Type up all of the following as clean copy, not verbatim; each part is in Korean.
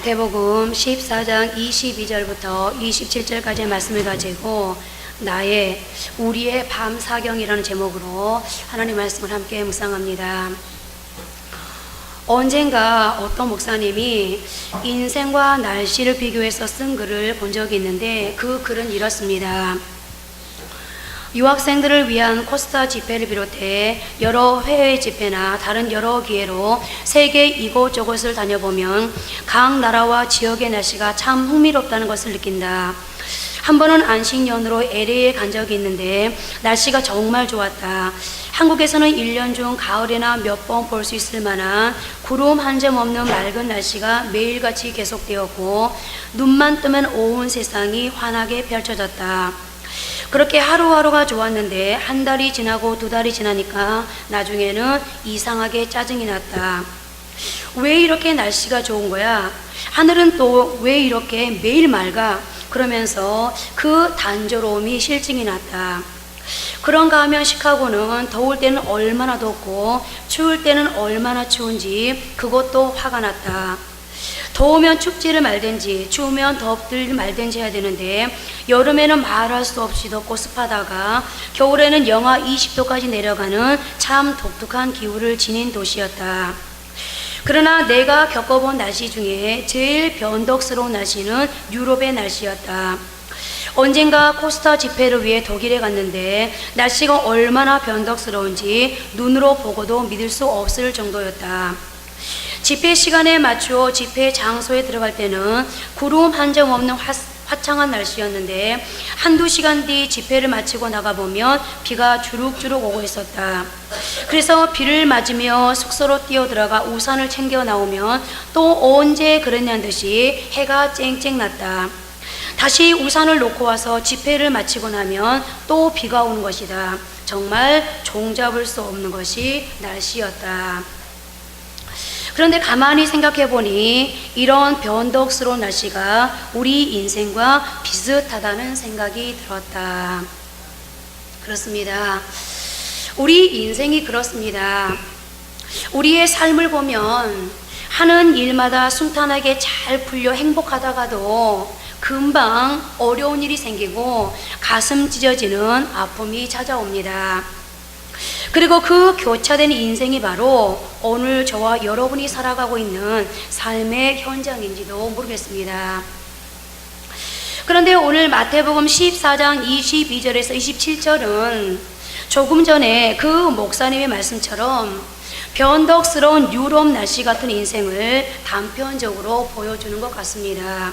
마태복음 14장 22절부터 27절까지의 말씀을 가지고 우리의 밤사경이라는 제목으로 하나님 말씀을 함께 묵상합니다. 언젠가 어떤 목사님이 인생과 날씨를 비교해서 쓴 글을 본 적이 있는데 그 글은 이렇습니다. 유학생들을 위한 코스타 집회를 비롯해 여러 해외 집회나 다른 여러 기회로 세계 이곳저곳을 다녀보면 각 나라와 지역의 날씨가 참 흥미롭다는 것을 느낀다. 한 번은 안식년으로 LA에 간 적이 있는데 날씨가 정말 좋았다. 한국에서는 1년 중 가을에나 몇 번 볼 수 있을 만한 구름 한 점 없는 맑은 날씨가 매일같이 계속되었고 눈만 뜨면 온 세상이 환하게 펼쳐졌다. 그렇게 하루하루가 좋았는데 한 달이 지나고 두 달이 지나니까 나중에는 이상하게 짜증이 났다. 왜 이렇게 날씨가 좋은 거야? 하늘은 또 왜 이렇게 매일 맑아? 그러면서 그 단조로움이 실증이 났다. 그런가 하면 시카고는 더울 때는 얼마나 덥고 추울 때는 얼마나 추운지 그것도 화가 났다. 더우면 춥지를 말든지 추우면 덥들 말든지 해야 되는데 여름에는 말할 수 없이 덥고 습하다가 겨울에는 영하 20도까지 내려가는 참 독특한 기후를 지닌 도시였다. 그러나 내가 겪어본 날씨 중에 제일 변덕스러운 날씨는 유럽의 날씨였다. 언젠가 코스타 집회를 위해 독일에 갔는데 날씨가 얼마나 변덕스러운지 눈으로 보고도 믿을 수 없을 정도였다. 집회 시간에 맞추어 집회 장소에 들어갈 때는 구름 한 점 없는 화창한 날씨였는데 한두 시간 뒤 집회를 마치고 나가보면 비가 주룩주룩 오고 있었다. 그래서 비를 맞으며 숙소로 뛰어들어가 우산을 챙겨 나오면 또 언제 그랬냐는 듯이 해가 쨍쨍 났다. 다시 우산을 놓고 와서 집회를 마치고 나면 또 비가 오는 것이다. 정말 종잡을 수 없는 것이 날씨였다. 그런데 가만히 생각해 보니 이런 변덕스러운 날씨가 우리 인생과 비슷하다는 생각이 들었다. 그렇습니다. 우리 인생이 그렇습니다. 우리의 삶을 보면 하는 일마다 순탄하게 잘 풀려 행복하다가도 금방 어려운 일이 생기고 가슴 찢어지는 아픔이 찾아옵니다. 그리고 그 교차된 인생이 바로 오늘 저와 여러분이 살아가고 있는 삶의 현장인지도 모르겠습니다. 그런데 오늘 마태복음 14장 22절에서 27절은 조금 전에 그 목사님의 말씀처럼 변덕스러운 유럽 날씨 같은 인생을 단편적으로 보여주는 것 같습니다.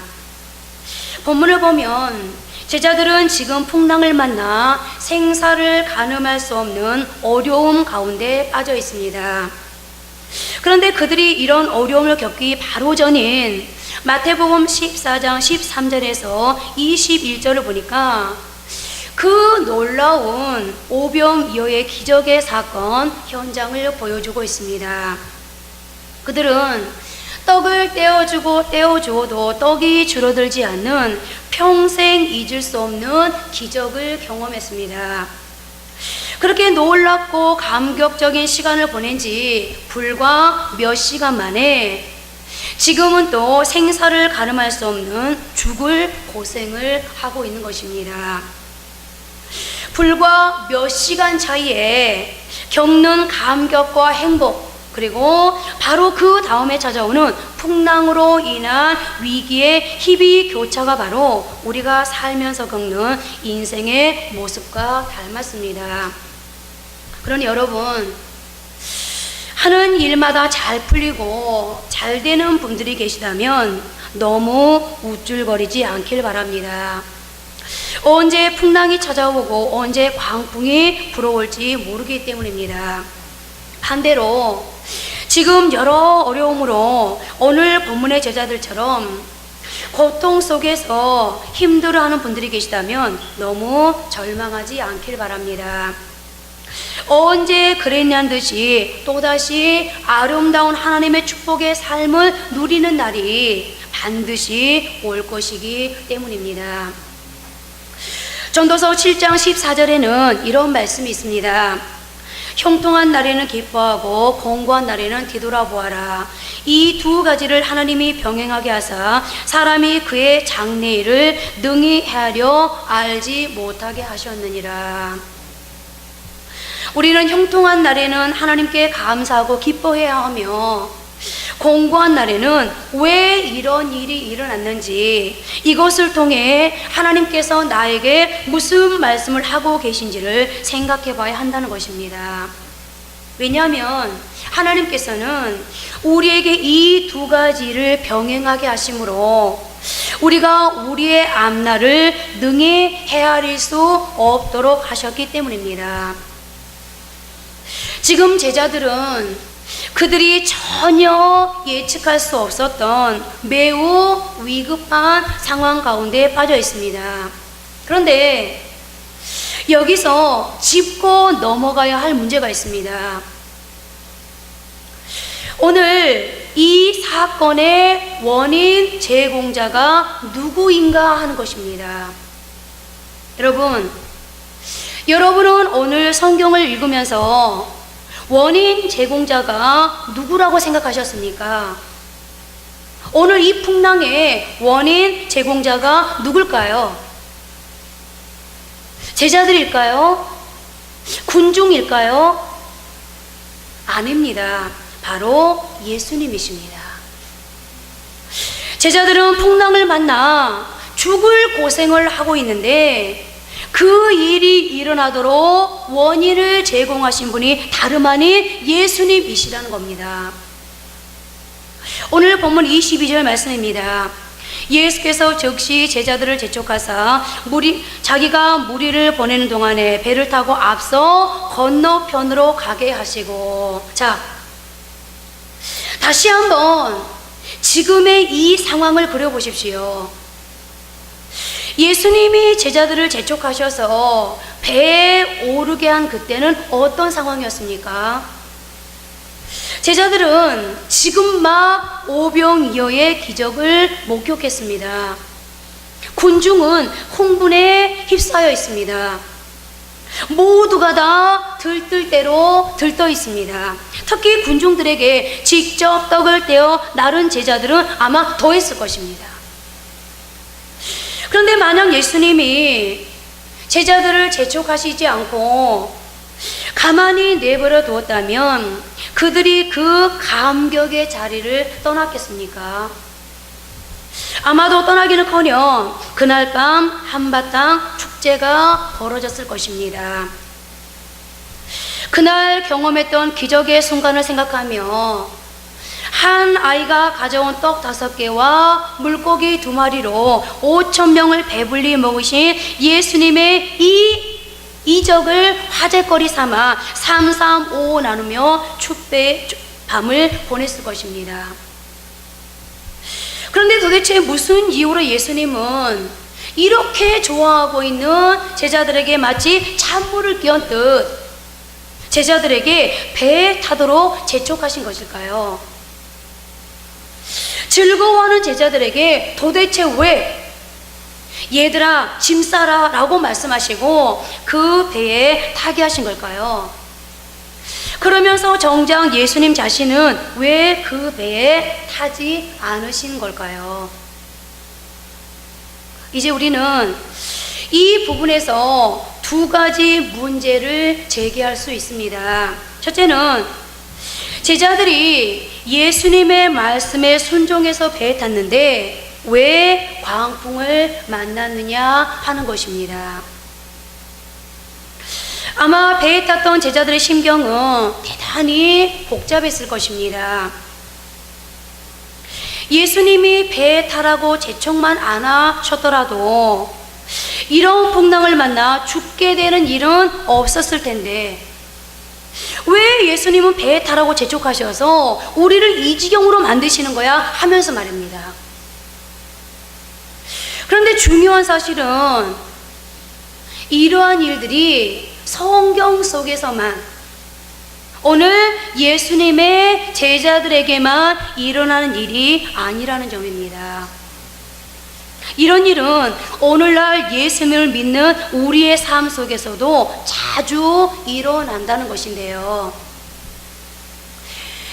본문을 보면 제자들은 지금 풍랑을 만나 생사를 가늠할 수 없는 어려움 가운데 빠져 있습니다. 그런데 그들이 이런 어려움을 겪기 바로 전인 마태복음 14장 13절에서 21절을 보니까 그 놀라운 오병이어의 기적의 사건 현장을 보여주고 있습니다. 그들은 떡을 떼어주어도 떡이 줄어들지 않는 평생 잊을 수 없는 기적을 경험했습니다. 그렇게 놀랍고 감격적인 시간을 보낸 지 불과 몇 시간 만에 지금은 또 생사를 가늠할 수 없는 죽을 고생을 하고 있는 것입니다. 불과 몇 시간 차이에 겪는 감격과 행복, 그리고 바로 그 다음에 찾아오는 풍랑으로 인한 위기의 희비교차가 바로 우리가 살면서 겪는 인생의 모습과 닮았습니다. 그러니 여러분, 하는 일마다 잘 풀리고 잘 되는 분들이 계시다면 너무 우쭐거리지 않길 바랍니다. 언제 풍랑이 찾아오고 언제 광풍이 불어올지 모르기 때문입니다. 반대로 지금 여러 어려움으로 오늘 본문의 제자들처럼 고통 속에서 힘들어하는 분들이 계시다면 너무 절망하지 않길 바랍니다. 언제 그랬냐는 듯이 또다시 아름다운 하나님의 축복의 삶을 누리는 날이 반드시 올 것이기 때문입니다. 전도서 7장 14절에는 이런 말씀이 있습니다. 형통한 날에는 기뻐하고 공고한 날에는 뒤돌아보아라. 이 두 가지를 하나님이 병행하게 하사 사람이 그의 장래일을 능히 헤아려 알지 못하게 하셨느니라. 우리는 형통한 날에는 하나님께 감사하고 기뻐해야 하며, 공고한 날에는 왜 이런 일이 일어났는지, 이것을 통해 하나님께서 나에게 무슨 말씀을 하고 계신지를 생각해 봐야 한다는 것입니다. 왜냐하면 하나님께서는 우리에게 이 두 가지를 병행하게 하심으로 우리가 우리의 앞날을 능히 헤아릴 수 없도록 하셨기 때문입니다. 지금 제자들은 그들이 전혀 예측할 수 없었던 매우 위급한 상황 가운데 빠져 있습니다. 그런데 여기서 짚고 넘어가야 할 문제가 있습니다. 오늘 이 사건의 원인 제공자가 누구인가 하는 것입니다. 여러분은 오늘 성경을 읽으면서 원인 제공자가 누구라고 생각하셨습니까? 오늘 이 풍랑의 원인 제공자가 누굴까요? 제자들일까요? 군중일까요? 아닙니다. 바로 예수님이십니다. 제자들은 풍랑을 만나 죽을 고생을 하고 있는데 그 일이 일어나도록 원인을 제공하신 분이 다름 아닌 예수님이시라는 겁니다. 오늘 본문 22절 말씀입니다. 예수께서 즉시 제자들을 재촉하사 자기가 무리를 보내는 동안에 배를 타고 앞서 건너편으로 가게 하시고, 자, 다시 한번 지금의 이 상황을 그려보십시오. 예수님이 제자들을 재촉하셔서 배에 오르게 한 그때는 어떤 상황이었습니까? 제자들은 지금 막 오병이어의 기적을 목격했습니다. 군중은 흥분에 휩싸여 있습니다. 모두가 다 들뜰대로 들떠 있습니다. 특히 군중들에게 직접 떡을 떼어 나른 제자들은 아마 더 했을 것입니다. 그런데 만약 예수님이 제자들을 재촉하시지 않고 가만히 내버려 두었다면 그들이 그 감격의 자리를 떠났겠습니까? 아마도 떠나기는커녕 그날 밤 한바탕 축제가 벌어졌을 것입니다. 그날 경험했던 기적의 순간을 생각하며 한 아이가 가져온 떡 5개와 물고기 2마리로 5,000명을 배불리 먹으신 예수님의 이 이적을 화제거리 삼아 335 나누며 축배의 밤을 보냈을 것입니다. 그런데 도대체 무슨 이유로 예수님은 이렇게 좋아하고 있는 제자들에게 마치 찬물을 끼얹 듯 제자들에게 배에 타도록 재촉하신 것일까요? 즐거워하는 제자들에게 도대체 왜 얘들아 짐 싸라 라고 말씀하시고 그 배에 타게 하신 걸까요? 그러면서 정작 예수님 자신은 왜 그 배에 타지 않으신 걸까요? 이제 우리는 이 부분에서 두 가지 문제를 제기할 수 있습니다. 첫째는 제자들이 예수님의 말씀에 순종해서 배에 탔는데 왜 광풍을 만났느냐 하는 것입니다. 아마 배에 탔던 제자들의 심경은 대단히 복잡했을 것입니다. 예수님이 배에 타라고 재촉만 안 하셨더라도 이런 풍랑을 만나 죽게 되는 일은 없었을 텐데 왜 예수님은 배에 타라고 재촉하셔서 우리를 이 지경으로 만드시는 거야 하면서 말입니다. 그런데 중요한 사실은 이러한 일들이 성경 속에서만 오늘 예수님의 제자들에게만 일어나는 일이 아니라는 점입니다. 이런 일은 오늘날 예수님을 믿는 우리의 삶 속에서도 자주 일어난다는 것인데요.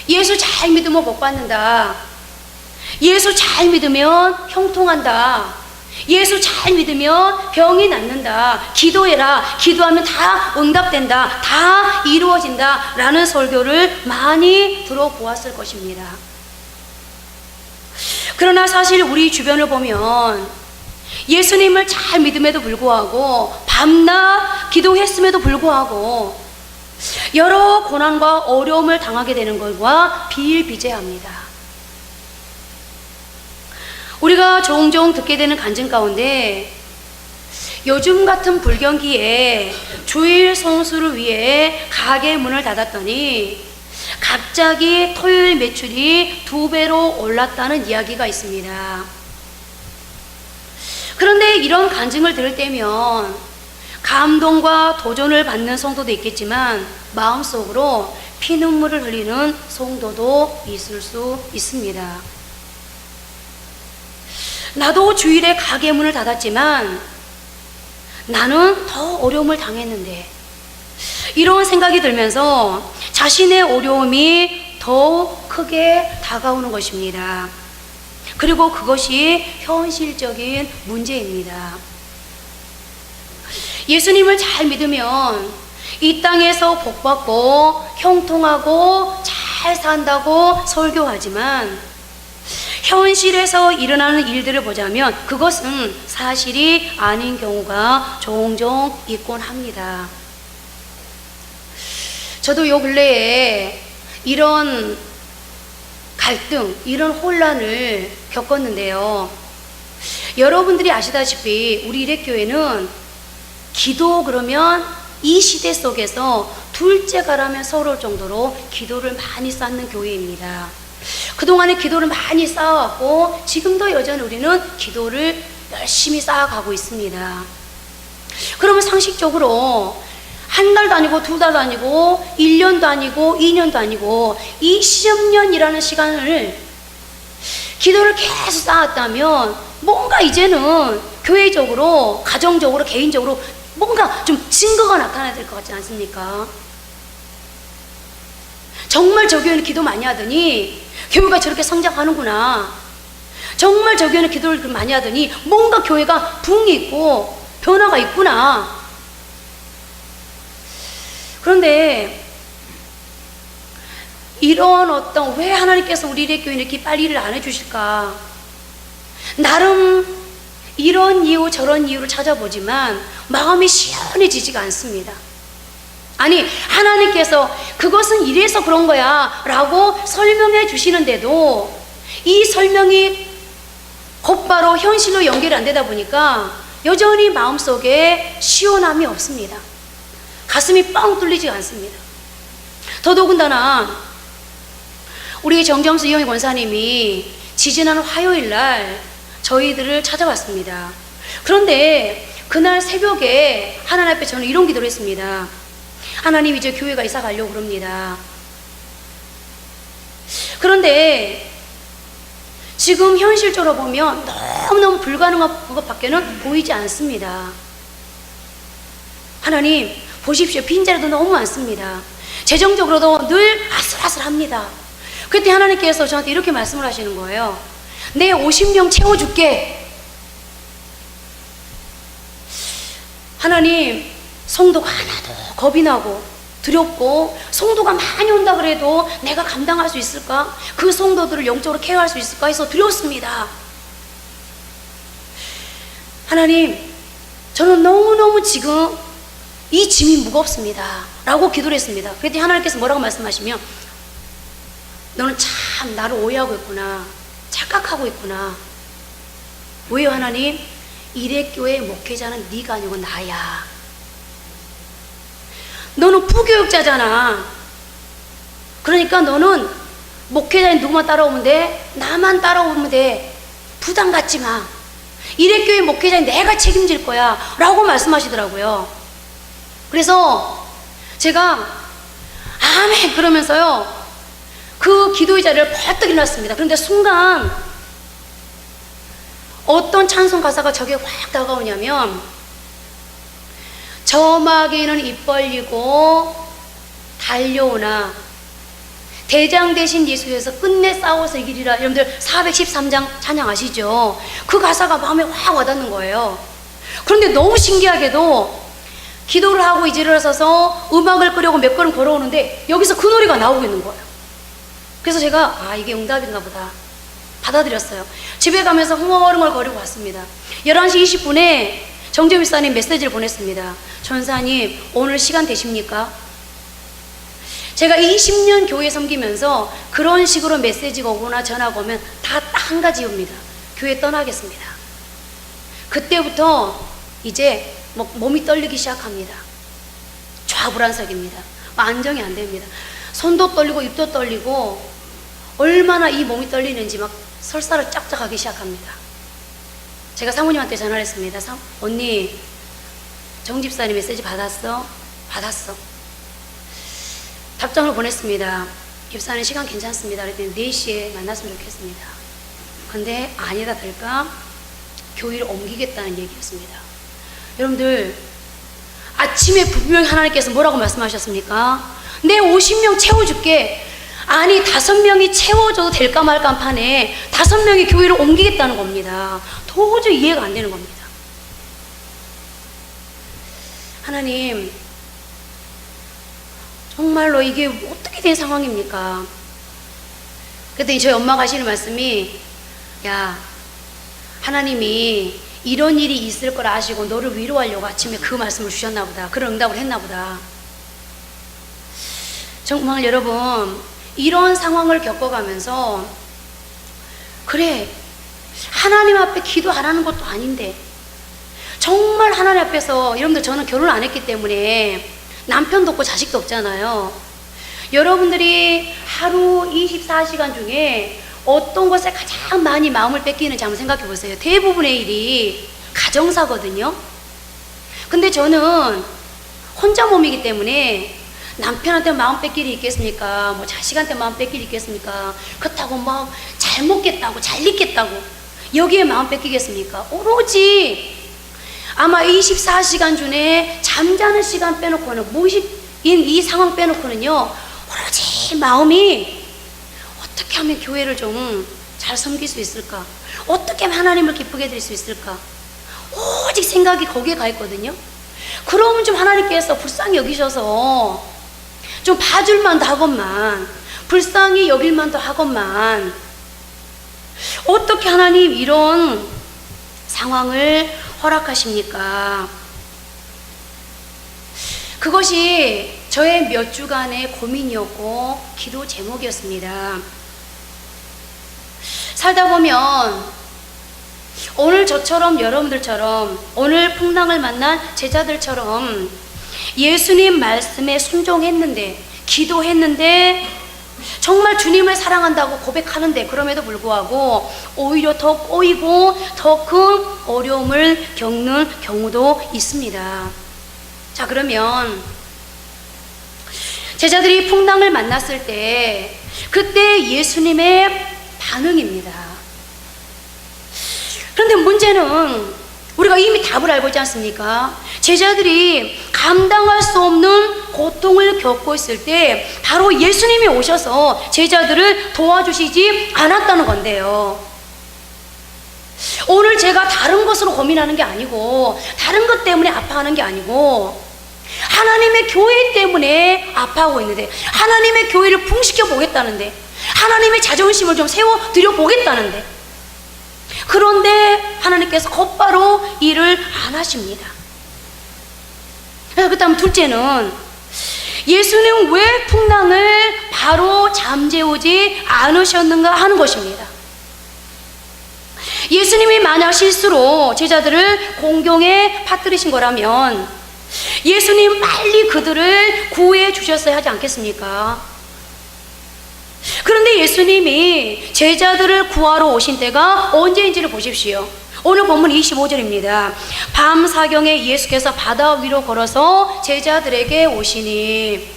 예수 잘 믿으면 복 받는다. 예수 잘 믿으면 형통한다. 예수 잘 믿으면 병이 낫는다. 기도해라. 기도하면 다 응답된다. 다 이루어진다. 라는 설교를 많이 들어보았을 것입니다. 그러나 사실 우리 주변을 보면 예수님을 잘 믿음에도 불구하고 밤낮 기도했음에도 불구하고 여러 고난과 어려움을 당하게 되는 것과 비일비재합니다. 우리가 종종 듣게 되는 간증 가운데 요즘 같은 불경기에 주일 성수를 위해 가게 문을 닫았더니 갑자기 토요일 매출이 2배로 올랐다는 이야기가 있습니다. 그런데 이런 간증을 들을 때면 감동과 도전을 받는 성도도 있겠지만 마음속으로 피눈물을 흘리는 성도도 있을 수 있습니다. 나도 주일에 가게 문을 닫았지만 나는 더 어려움을 당했는데, 이런 생각이 들면서 자신의 어려움이 더욱 크게 다가오는 것입니다. 그리고 그것이 현실적인 문제입니다. 예수님을 잘 믿으면 이 땅에서 복받고 형통하고 잘 산다고 설교하지만 현실에서 일어나는 일들을 보자면 그것은 사실이 아닌 경우가 종종 있곤 합니다. 저도 요 근래에 이런 갈등, 이런 혼란을 겪었는데요. 여러분들이 아시다시피 우리 일회교회는 기도 그러면 이 시대 속에서 둘째가라면 서러울 정도로 기도를 많이 쌓는 교회입니다. 그동안에 기도를 많이 쌓아왔고 지금도 여전히 우리는 기도를 열심히 쌓아가고 있습니다. 그러면 상식적으로 한 달도 아니고 2달도 아니고 1년도 아니고 2년도 아니고 20년이라는 시간을 기도를 계속 쌓았다면 뭔가 이제는 교회적으로, 가정적으로, 개인적으로 뭔가 좀 증거가 나타나야 될 것 같지 않습니까? 정말 저 교회는 기도 많이 하더니 교회가 저렇게 성장하는구나. 정말 저 교회는 기도를 많이 하더니 뭔가 교회가 붕이 있고 변화가 있구나. 그런데 이런 어떤, 왜 하나님께서 우리 일회교회는 이렇게 빨리 일을 안 해주실까? 나름 이런 이유 저런 이유를 찾아보지만 마음이 시원해지지가 않습니다. 아니, 하나님께서 그것은 이래서 그런 거야 라고 설명해 주시는데도 이 설명이 곧바로 현실로 연결이 안 되다 보니까 여전히 마음속에 시원함이 없습니다. 가슴이 뻥 뚫리지 않습니다. 더더군다나 우리 정점수 이영희 권사님이 지지난 화요일 날 저희들을 찾아왔습니다. 그런데 그날 새벽에 하나님 앞에 저는 이런 기도를 했습니다. 하나님, 이제 교회가 이사 가려고 그럽니다. 그런데 지금 현실적으로 보면 너무너무 불가능한 것밖에는 보이지 않습니다. 하나님, 보십시오. 빈자리도 너무 많습니다. 재정적으로도 늘 아슬아슬합니다. 그때 하나님께서 저한테 이렇게 말씀을 하시는 거예요. 내 50명 채워줄게. 하나님, 성도가 하나도 겁이 나고 두렵고 성도가 많이 온다 그래도 내가 감당할 수 있을까? 그 성도들을 영적으로 케어할 수 있을까 해서 두렵습니다. 하나님, 저는 너무너무 지금 이 짐이 무겁습니다 라고 기도를 했습니다. 그랬더니 하나님께서 뭐라고 말씀하시면, 너는 참 나를 오해하고 있구나, 착각하고 있구나. 왜요 하나님? 일회교회 목회자는 네가 아니고 나야. 너는 부교육자잖아. 그러니까 너는 목회자인 누구만 따라오면 돼? 나만 따라오면 돼. 부담 갖지 마. 일회교회 목회자인 내가 책임질 거야 라고 말씀하시더라고요. 그래서 제가 아멘 그러면서요 그 기도의 자리를 벌떡 일어났습니다. 그런데 순간 어떤 찬송 가사가 저게 확 다가오냐면, 저마귀는 입 벌리고 달려오나 대장 대신 예수께서 끝내 싸워서 이기리라. 여러분들 413장 찬양 아시죠? 그 가사가 마음에 확 와닿는 거예요. 그런데 너무 신기하게도 기도를 하고 이제 일어서서 음악을 끄려고 몇 걸음 걸어오는데 여기서 그 노래가 나오고 있는 거예요. 그래서 제가 이게 응답인가 보다 받아들였어요. 집에 가면서 흥얼흥얼 거리고 왔습니다. 11시 20분에 정재 목사님 메시지를 보냈습니다. 전사님, 오늘 시간 되십니까? 제가 20년 교회 섬기면서 그런 식으로 메시지가 오거나 전화가 오면 다 딱 한 가지 이유입니다. 교회 떠나겠습니다. 그때부터 이제 몸이 떨리기 시작합니다. 좌불안석입니다. 안정이 안 됩니다. 손도 떨리고 입도 떨리고 얼마나 이 몸이 떨리는지 막 설사를 쫙쫙 하기 시작합니다. 제가 사모님한테 전화를 했습니다. 언니, 정 집사님 메시지 받았어? 받았어. 답장을 보냈습니다. 집사님 시간 괜찮습니다. 그랬더니 4시에 만났으면 좋겠습니다. 근데 아니다 될까? 교회를 옮기겠다는 얘기였습니다. 여러분들, 아침에 분명히 하나님께서 뭐라고 말씀하셨습니까? 내 50명 채워줄게. 아니 5명이 채워줘도 될까 말까 한 판에 5명이 교회를 옮기겠다는 겁니다. 도저히 이해가 안 되는 겁니다. 하나님, 정말로 이게 어떻게 된 상황입니까? 그랬더니 저희 엄마가 하시는 말씀이, 야, 하나님이 이런 일이 있을 걸 아시고 너를 위로하려고 아침에 그 말씀을 주셨나 보다. 그런 응답을 했나 보다. 정말 여러분, 이런 상황을 겪어가면서, 그래, 하나님 앞에 기도 안 하는 것도 아닌데 정말 하나님 앞에서, 여러분들 저는 결혼 안 했기 때문에 남편도 없고 자식도 없잖아요. 여러분들이 하루 24시간 중에 어떤 것에 가장 많이 마음을 뺏기는지 한번 생각해 보세요. 대부분의 일이 가정사거든요. 근데 저는 혼자 몸이기 때문에 남편한테 마음 뺏길 일이 있겠습니까? 뭐 자식한테 마음 뺏길 일이 있겠습니까? 그렇다고 막 잘 먹겠다고 잘 입겠다고 여기에 마음 뺏기겠습니까? 오로지 아마 24시간 중에 잠자는 시간 빼놓고는, 무의식인 이 상황 빼놓고는요, 오로지 마음이 어떻게 하면 교회를 좀 잘 섬길 수 있을까? 어떻게 하면 하나님을 기쁘게 드릴 수 있을까? 오직 생각이 거기에 가 있거든요. 그러면 좀 하나님께서 불쌍히 여기셔서 좀 봐줄만도 하건만, 불쌍히 여길만도 하건만, 어떻게 하나님 이런 상황을 허락하십니까? 그것이 저의 몇 주간의 고민이었고 기도 제목이었습니다. 살다 보면 오늘 저처럼, 여러분들처럼, 오늘 풍랑을 만난 제자들처럼 예수님 말씀에 순종했는데, 기도했는데, 정말 주님을 사랑한다고 고백하는데, 그럼에도 불구하고 오히려 더 꼬이고 더 큰 어려움을 겪는 경우도 있습니다. 자, 그러면 제자들이 풍랑을 만났을 때 그때 예수님의 반응입니다. 그런데 문제는 우리가 이미 답을 알고 있지 않습니까? 제자들이 감당할 수 없는 고통을 겪고 있을 때 바로 예수님이 오셔서 제자들을 도와주시지 않았다는 건데요. 오늘 제가 다른 것으로 고민하는 게 아니고, 다른 것 때문에 아파하는 게 아니고, 하나님의 교회 때문에 아파하고 있는데, 하나님의 교회를 풍시켜 보겠다는데, 하나님의 자존심을 좀 세워드려 보겠다는데, 그런데 하나님께서 곧바로 일을 안 하십니다. 그 다음 둘째는, 예수는 왜 풍랑을 바로 잠재우지 않으셨는가 하는 것입니다. 예수님이 만약 실수로 제자들을 공경에 빠뜨리신 거라면 예수님 빨리 그들을 구해 주셨어야 하지 않겠습니까? 그런데 예수님이 제자들을 구하러 오신 때가 언제인지를 보십시오. 오늘 본문 25절입니다. 밤 사경에 예수께서 바다 위로 걸어서 제자들에게 오시니,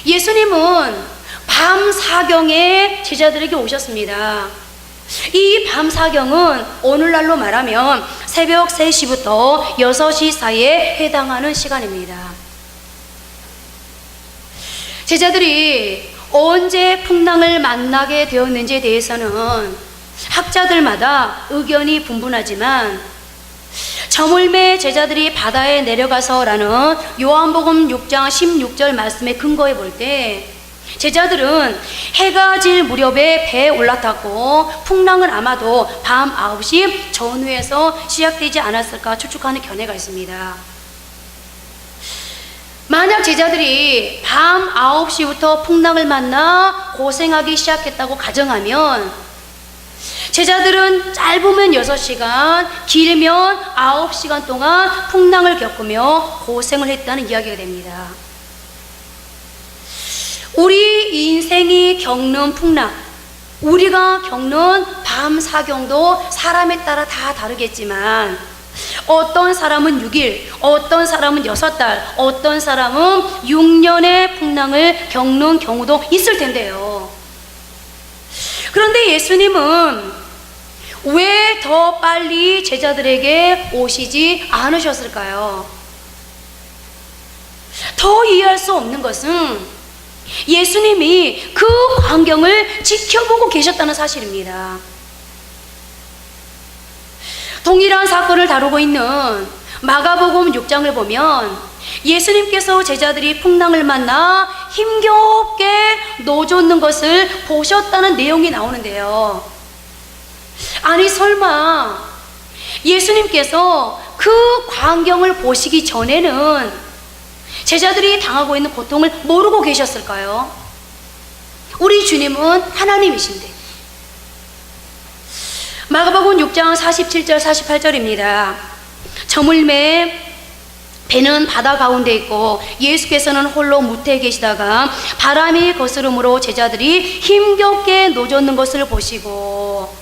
예수님은 밤 사경에 제자들에게 오셨습니다. 이 밤 사경은 오늘날로 말하면 새벽 3시부터 6시 사이에 해당하는 시간입니다. 제자들이 언제 풍랑을 만나게 되었는지에 대해서는 학자들마다 의견이 분분하지만 저물매 제자들이 바다에 내려가서라는 요한복음 6장 16절 말씀에 근거해 볼 때 제자들은 해가 질 무렵에 배에 올라탔고 풍랑은 아마도 밤 9시 전후에서 시작되지 않았을까 추측하는 견해가 있습니다. 만약 제자들이 밤 9시부터 풍랑을 만나 고생하기 시작했다고 가정하면 제자들은 짧으면 6시간, 길면 9시간 동안 풍랑을 겪으며 고생을 했다는 이야기가 됩니다. 우리 인생이 겪는 풍랑, 우리가 겪는 밤 사경도 사람에 따라 다 다르겠지만 어떤 사람은 6일, 어떤 사람은 6달, 어떤 사람은 6년의 풍랑을 겪는 경우도 있을 텐데요. 그런데 예수님은 왜 더 빨리 제자들에게 오시지 않으셨을까요? 더 이해할 수 없는 것은 예수님이 그 광경을 지켜보고 계셨다는 사실입니다. 동일한 사건을 다루고 있는 마가복음 6장을 보면 예수님께서 제자들이 풍랑을 만나 힘겹게 노젓는 것을 보셨다는 내용이 나오는데요. 아니 설마 예수님께서 그 광경을 보시기 전에는 제자들이 당하고 있는 고통을 모르고 계셨을까요? 우리 주님은 하나님이신데. 마가복음 6장 47절 48절입니다. 저물매 배는 바다 가운데 있고 예수께서는 홀로 무태에 계시다가 바람이 거스름으로 제자들이 힘겹게 노젓는 것을 보시고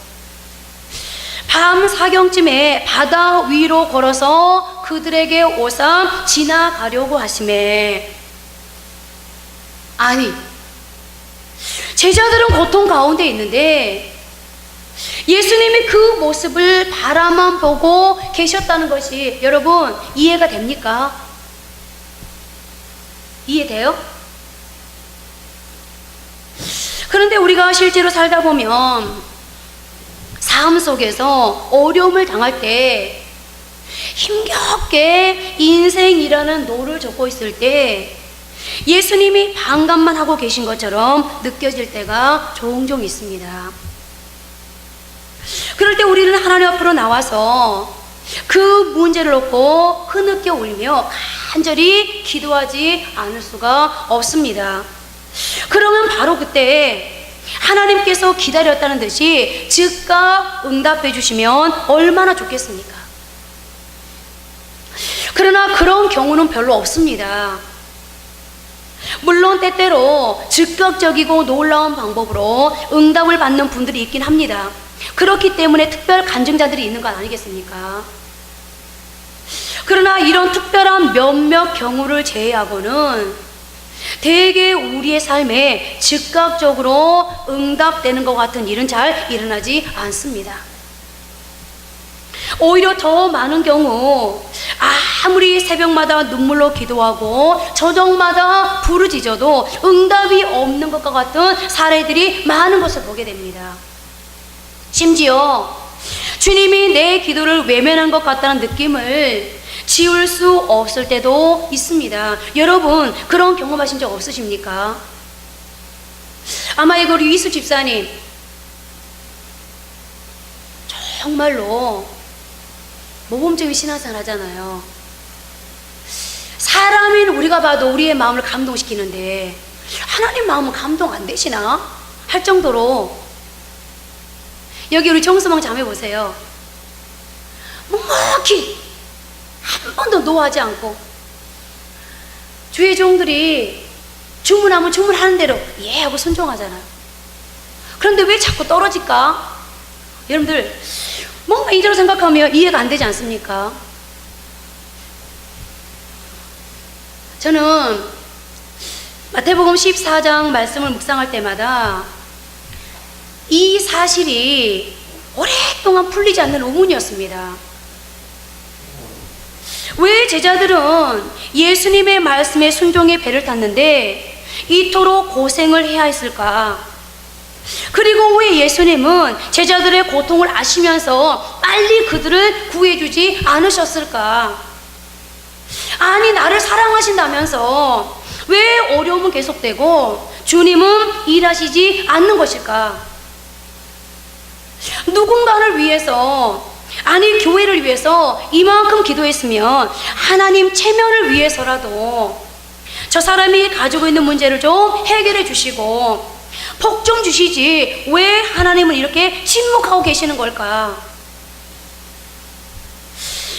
밤 사경쯤에 바다 위로 걸어서 그들에게 오사 지나가려고 하시매. 아니 제자들은 고통 가운데 있는데 예수님이 그 모습을 바라만 보고 계셨다는 것이 여러분 이해가 됩니까? 이해돼요? 그런데 우리가 실제로 살다 보면 삶 속에서 어려움을 당할 때 힘겹게 인생이라는 노를 젓고 있을 때 예수님이 반감만 하고 계신 것처럼 느껴질 때가 종종 있습니다. 그럴 때 우리는 하나님 앞으로 나와서 그 문제를 놓고 흐느껴 울며 간절히 기도하지 않을 수가 없습니다. 그러면 바로 그때 하나님께서 기다렸다는 듯이 즉각 응답해 주시면 얼마나 좋겠습니까? 그러나 그런 경우는 별로 없습니다. 물론 때때로 즉각적이고 놀라운 방법으로 응답을 받는 분들이 있긴 합니다. 그렇기 때문에 특별 간증자들이 있는 것 아니겠습니까? 그러나 이런 특별한 몇몇 경우를 제외하고는 대개 우리의 삶에 즉각적으로 응답되는 것 같은 일은 잘 일어나지 않습니다. 오히려 더 많은 경우 아무리 새벽마다 눈물로 기도하고 저녁마다 부르짖어도 응답이 없는 것과 같은 사례들이 많은 것을 보게 됩니다. 심지어 주님이 내 기도를 외면한 것 같다는 느낌을 지울 수 없을 때도 있습니다. 여러분 그런 경험하신 적 없으십니까? 아마 이거 우리 이수 집사님 정말로 모범적인 신앙생활 하잖아요. 사람인 우리가 봐도 우리의 마음을 감동시키는데 하나님 마음은 감동 안 되시나? 할 정도로. 여기 우리 정수망 자매 보세요. 묵묵히 한 번도 노하지 않고 주의 종들이 주문하면 주문하는 대로 예 하고 순종하잖아요. 그런데 왜 자꾸 떨어질까? 여러분들 뭔가 이대로 생각하면 이해가 안 되지 않습니까? 저는 마태복음 14장 말씀을 묵상할 때마다 이 사실이 오랫동안 풀리지 않는 의문이었습니다. 왜 제자들은 예수님의 말씀에 순종해 배를 탔는데 이토록 고생을 해야 했을까? 그리고 왜 예수님은 제자들의 고통을 아시면서 빨리 그들을 구해주지 않으셨을까? 아니, 나를 사랑하신다면서 왜 어려움은 계속되고 주님은 일하시지 않는 것일까? 누군가를 위해서, 아니 교회를 위해서 이만큼 기도했으면 하나님 체면을 위해서라도 저 사람이 가지고 있는 문제를 좀 해결해 주시고 복 좀 주시지 왜 하나님은 이렇게 침묵하고 계시는 걸까?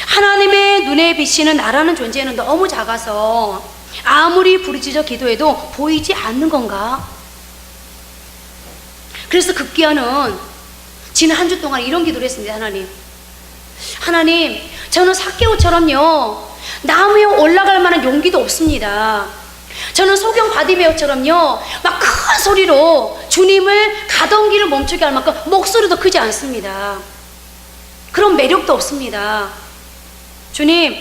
하나님의 눈에 비치는 나라는 존재는 너무 작아서 아무리 부르짖어 기도해도 보이지 않는 건가? 그래서 급기야는 지난 한 주 동안 이런 기도를 했습니다. 하나님, 저는 삭개오처럼요 나무에 올라갈 만한 용기도 없습니다. 저는 소경 바디메오처럼요 막 큰 소리로 주님을 가던 길을 멈추게 할 만큼 목소리도 크지 않습니다. 그런 매력도 없습니다. 주님,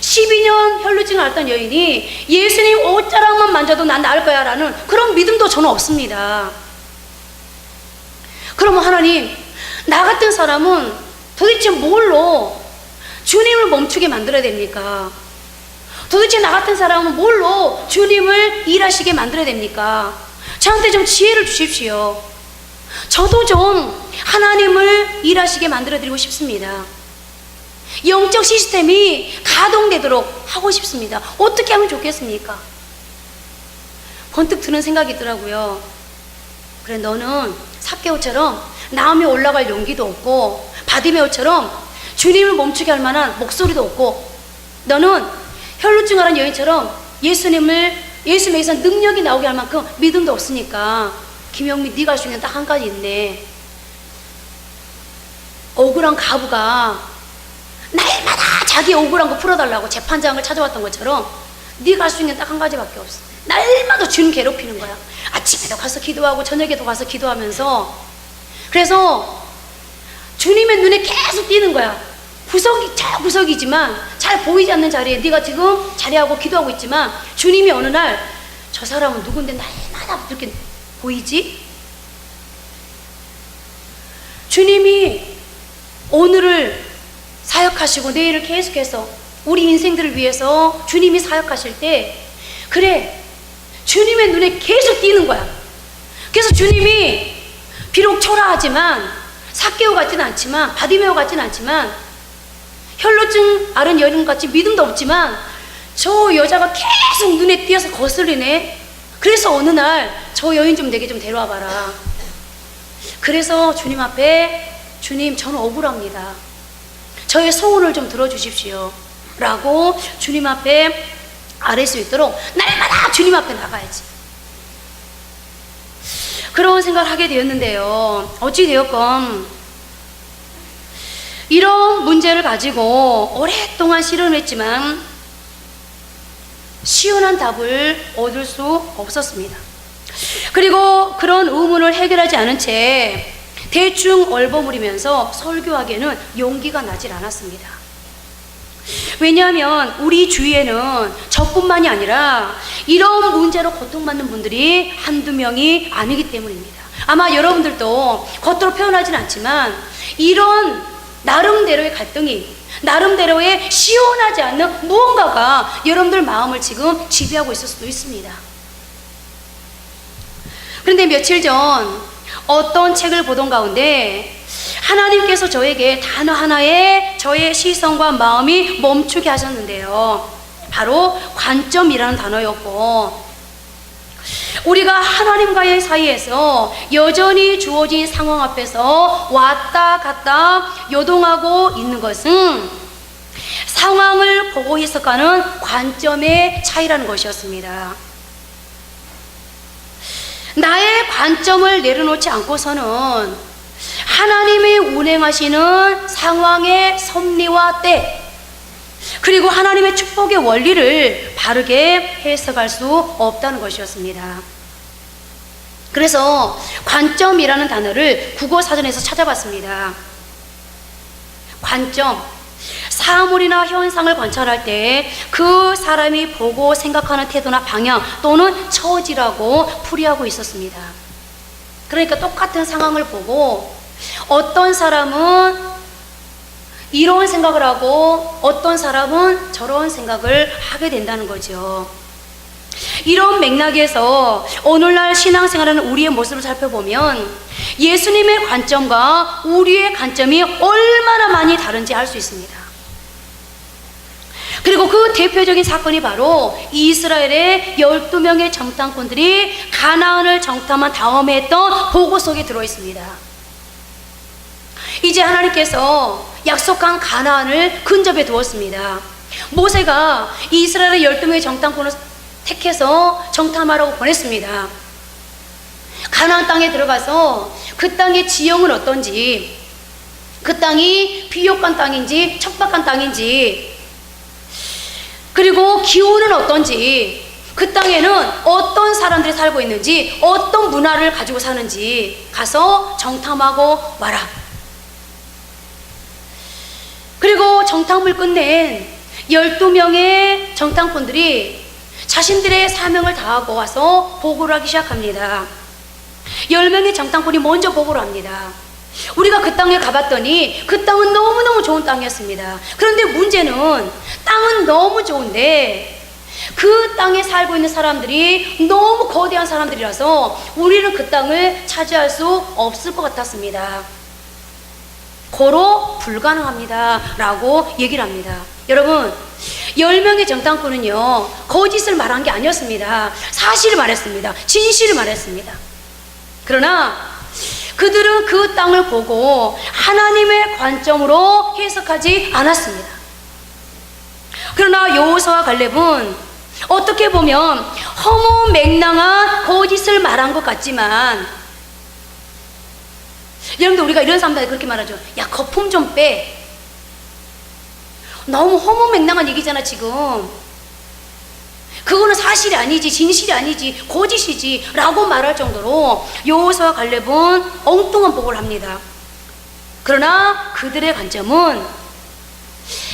12년 혈루증을 앓던 여인이 예수님 옷자락만 만져도 난 나을 거야 라는 그런 믿음도 저는 없습니다. 그러면 하나님, 나 같은 사람은 도대체 뭘로 주님을 멈추게 만들어야 됩니까? 도대체 나 같은 사람은 뭘로 주님을 일하시게 만들어야 됩니까? 저한테 좀 지혜를 주십시오. 저도 좀 하나님을 일하시게 만들어드리고 싶습니다. 영적 시스템이 가동되도록 하고 싶습니다. 어떻게 하면 좋겠습니까? 번뜩 드는 생각이 있더라고요. 그래, 너는 삭개오처럼 나음에 올라갈 용기도 없고 바디메오처럼 주님을 멈추게 할 만한 목소리도 없고, 너는 혈루증 앓은 여인처럼 예수님에게서 능력이 나오게 할 만큼 믿음도 없으니까 김영미, 네가 할 수 있는 딱 한 가지 있네. 억울한 가부가 날마다 자기 억울한 거 풀어달라고 재판장을 찾아왔던 것처럼 네가 할 수 있는 딱 한 가지밖에 없어. 날마다 주님 괴롭히는 거야. 아침에도 가서 기도하고 저녁에도 가서 기도하면서. 그래서 주님의 눈에 계속 띄는 거야. 구석이지만 잘 보이지 않는 자리에 네가 지금 자리하고 기도하고 있지만 주님이 어느 날 저 사람은 누군데 날마다 이렇게 보이지? 주님이 오늘을 사역하시고 내일을 계속해서 우리 인생들을 위해서 주님이 사역하실 때, 그래, 주님의 눈에 계속 띄는 거야. 그래서 주님이 비록 초라하지만 삭개오 같지는 않지만 바디메오 같지는 않지만 혈루증 앓은 여인같이 믿음도 없지만 저 여자가 계속 눈에 띄어서 거슬리네. 그래서 어느 날 저 여인 좀 내게 좀 데려와 봐라. 그래서 주님 앞에, 주님, 저는 억울합니다. 저의 소원을 좀 들어주십시오 라고 주님 앞에 아뢰 수 있도록 날마다 주님 앞에 나가야지. 그런 생각을 하게 되었는데요, 어찌 되었건 이런 문제를 가지고 오랫동안 실험했지만 시원한 답을 얻을 수 없었습니다. 그리고 그런 의문을 해결하지 않은 채 대충 얼버무리면서 설교하기에는 용기가 나질 않았습니다. 왜냐하면 우리 주위에는 저뿐만이 아니라 이런 문제로 고통받는 분들이 한두 명이 아니기 때문입니다. 아마 여러분들도 겉으로 표현하진 않지만 이런 나름대로의 갈등이, 나름대로의 시원하지 않는 무언가가 여러분들 마음을 지금 지배하고 있을 수도 있습니다. 그런데 며칠 전 어떤 책을 보던 가운데 하나님께서 저에게 단어 하나에 저의 시선과 마음이 멈추게 하셨는데요, 바로 관점이라는 단어였고, 우리가 하나님과의 사이에서 여전히 주어진 상황 앞에서 왔다 갔다 요동하고 있는 것은 상황을 보고 해석하는 관점의 차이라는 것이었습니다. 나의 관점을 내려놓지 않고서는 하나님이 운행하시는 상황의 섭리와 때, 그리고 하나님의 축복의 원리를 바르게 해석할 수 없다는 것이었습니다. 그래서 관점이라는 단어를 국어사전에서 찾아봤습니다. 관점, 사물이나 현상을 관찰할 때 그 사람이 보고 생각하는 태도나 방향 또는 처지라고 풀이하고 있었습니다. 그러니까 똑같은 상황을 보고 어떤 사람은 이런 생각을 하고 어떤 사람은 저런 생각을 하게 된다는 거죠. 이런 맥락에서 오늘날 신앙생활하는 우리의 모습을 살펴보면 예수님의 관점과 우리의 관점이 얼마나 많이 다른지 알 수 있습니다. 그리고 그 대표적인 사건이 바로 이스라엘의 12명의 정탐꾼들이 가나안을 정탐한 다음에 했던 보고 속에 들어있습니다. 이제 하나님께서 약속한 가나안을 근접해 두었습니다. 모세가 이스라엘의 12명의 정탐꾼을 택해서 정탐하라고 보냈습니다. 가나안 땅에 들어가서 그 땅의 지형은 어떤지, 그 땅이 비옥한 땅인지 척박한 땅인지, 그리고 기후는 어떤지, 그 땅에는 어떤 사람들이 살고 있는지, 어떤 문화를 가지고 사는지 가서 정탐하고 와라. 그리고 정탐을 끝낸 12명의 정탐꾼들이 자신들의 사명을 다하고 와서 보고를 하기 시작합니다. 10명의 정탐꾼이 먼저 보고를 합니다. 우리가 그 땅에 가봤더니 그 땅은 너무너무 좋은 땅이었습니다. 그런데 문제는 땅은 너무 좋은데 그 땅에 살고 있는 사람들이 너무 거대한 사람들이라서 우리는 그 땅을 차지할 수 없을 것 같았습니다. 고로 불가능합니다 라고 얘기를 합니다. 여러분, 10명의 정탐꾼은요 거짓을 말한 게 아니었습니다. 사실을 말했습니다. 진실을 말했습니다. 그러나 그들은 그 땅을 보고 하나님의 관점으로 해석하지 않았습니다. 그러나 여호수아와 갈렙은 어떻게 보면 허무맹랑한 거짓을 말한 것 같지만, 여러분들 우리가 이런 사람들한테 그렇게 말하죠. 야, 거품 좀 빼. 너무 허무맹랑한 얘기잖아 지금. 그거는 사실이 아니지, 진실이 아니지, 거짓이지 라고 말할 정도로 여호수아와 갈렙은 엉뚱한 보고를 합니다. 그러나 그들의 관점은